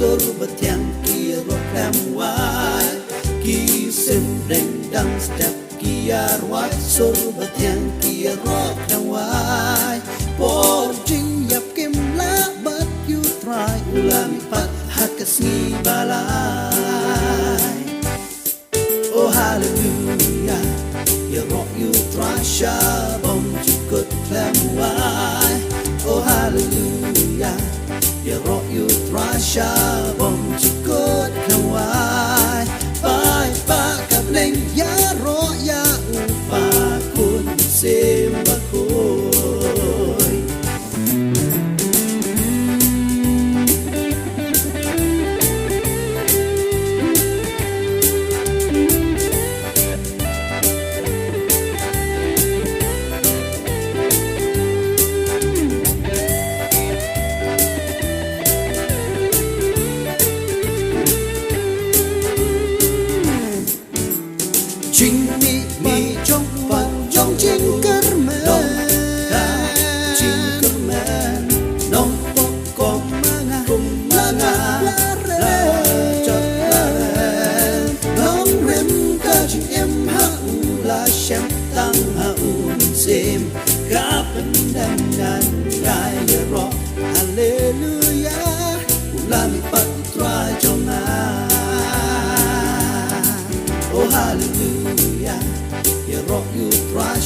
sorba tiang kia rock lam wai ki sim deng dang step kia wai sorba tiang kia rock lam wai por jing yap kim la but you try ulami pat hakasni balai oh hallelujah you rock you try shabom chukut lam wai oh hallelujah ya rock you try shabom chukut lam wai pai pa kap leng ya ro ya u pa kun sim ba khoi Chinh mi trong phần trong chinh cất men đông ta chinh cất men nông bốc con cùng la la chợt la nông rem ca chinh em ha u la xem tăng ha u xem cả bên đàn đàn gai ro hallelujah u la mi pat tra trong na oh hallelujah you rock you try